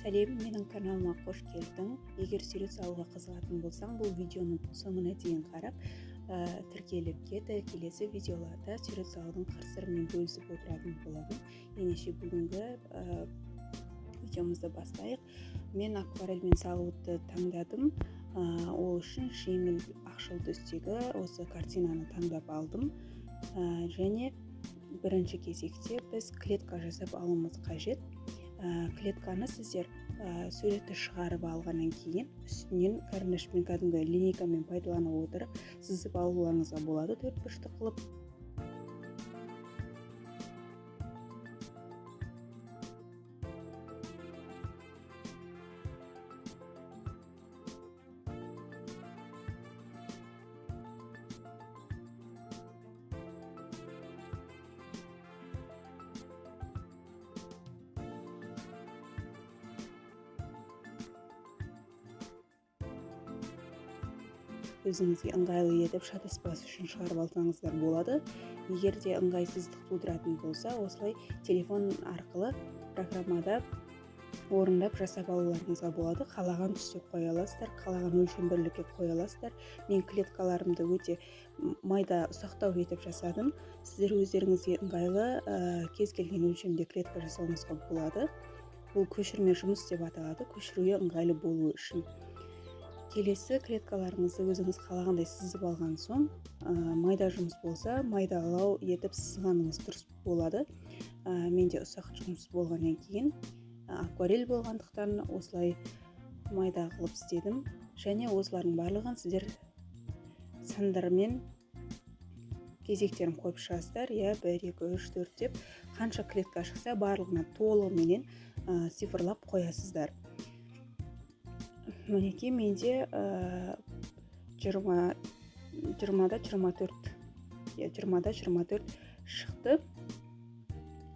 Сәлем, менің каналыма қош келдің. Егер сурет салуға қызығатын болсаң, бұл видеоның соңына дейін қарап, тіркеліп кет. Келесі видеоларда сурет салудың қыр-сырымен бөлісіп отыратын боламын. Ендеше бүгінгі видеомызды бастайық. Мен акварельмен салуды таңдадым. Ол үшін жеңіл ақшыл түстегі осы картинаны таңдап алдым. Және бірінші кезекте біз клетка жасап алуымыз қажет. Клетканы сіздер суретті шығарып алғаннан кейін үстінен карандашпен кәдімгі линейкамен пайдаланып отырып сызып алуларыңызға болады, төртбұрышты қылып. Өзіңізге ыңғайлы етіп шатаспас үшін шығарып алсаңыздар болады. Егер де ыңғайсыздық тудыратын болса, осылай телефон арқылы программада орындап жасап алуларыңызға болады. Қалаған түсте қоя аласыздар, қалаған өлшем бірлікке қоя аласыздар. Мен клеткаларымды өте майда ұсақтау етіп жасадым. Сіздер өздеріңізге ыңғайлы кез келген өлшемде клетка жасауыңызға болады. Бұл көшірме жұмыс деп аталады, көшіруге ыңғайлы болу үшін. Келесі клеткаларыңызды өзіңіз қалағандай сызып алған соң, майда жұмыс болса, майдалау етіп сызғаныңыз дұрыс болады. Менде ұсақ жұмыс болғаннан кейін акварель болғандықтан осылай майда қылып істедім. Және осылардың барлығын сіздер сандармен кезектерін қойып шығасыздар. 1, 2, 3, 4 деп қанша клетка шықса барлығына толығыменен цифрлап қоясыздар. Мінекей менде 20-да 24 шықты.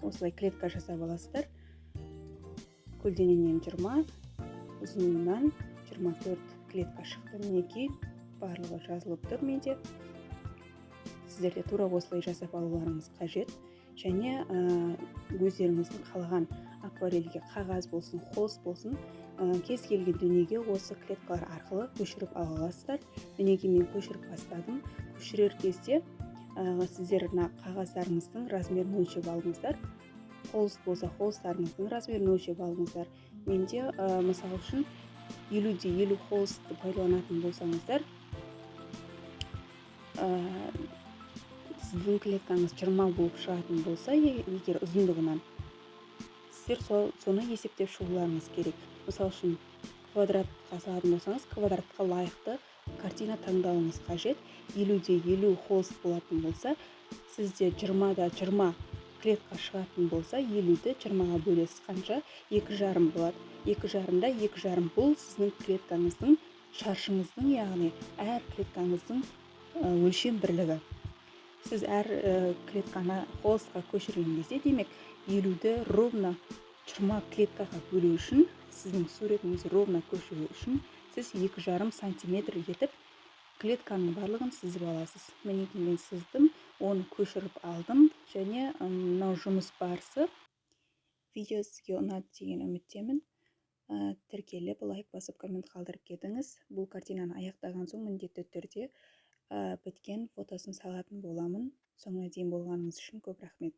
Осылай клетка жасап аласыздар. Көлденеңнен 20, ұзынынан 24 клетка шықты. Мінекей барлығы жазылып тұр менде. Сіздерде тура осылай жасап алуларыңыз қажет. Және өздеріңіздің қалаған акварельге қағаз болсын, холст болсын, кез келген дүниеге осы клеткалар арқылы көшіріп ала аласыздар. Мінекей мен көшіріп бастадым. Көшірер кезде сіздер қағаздарыңыздың размерін өлшеп алыңыздар. Холст болса, холсттарыңыздың размерін өлшеп алыңыздар. Менде мысалы үшін 50-де 50 холстты пайдаланатын болсаңыздар, сіздің клеткаңыз 20 болып шығатын болса, егер ұзындығынан, сіздер соны есептеп шығуларыңыз керек. Мысалы үшін квадратқа салатын болсаңыз, квадратқа лайықты картина таңдауыңыз қажет. 50-де 50 холст болатын болса, сізде 20-да 20 клетка шығатын болса, 50-ді 20-ға бөлесіз қанша? 2,5 болады. 2,5-да 2,5 бұл сіздің клеткаңыздың шаршыңыздың, яғни әр клеткаңыздың өлшем бірлігі. Сіз әр клетканы холстқа көшірген кезде, демек 50-ді ровно 20 клеткаға бөлу үшін, сіздің суретіңіз ровно көшіру үшін, сіз 2,5 сантиметр етіп клетканың барлығын сызып аласыз. Мінекей мен сыздым, оны көшіріп алдым. Және мынау жұмыс барысы. Видео сізге ұнады деген үміттемін. Тіркеліп, лайк басып, коммент қалдырып кетіңіз. Бұл картинаны аяқтаған соң міндетті түрде біткен фотосын салатын боламын. Соңына дейін болғаныңыз үшін көп рахмет.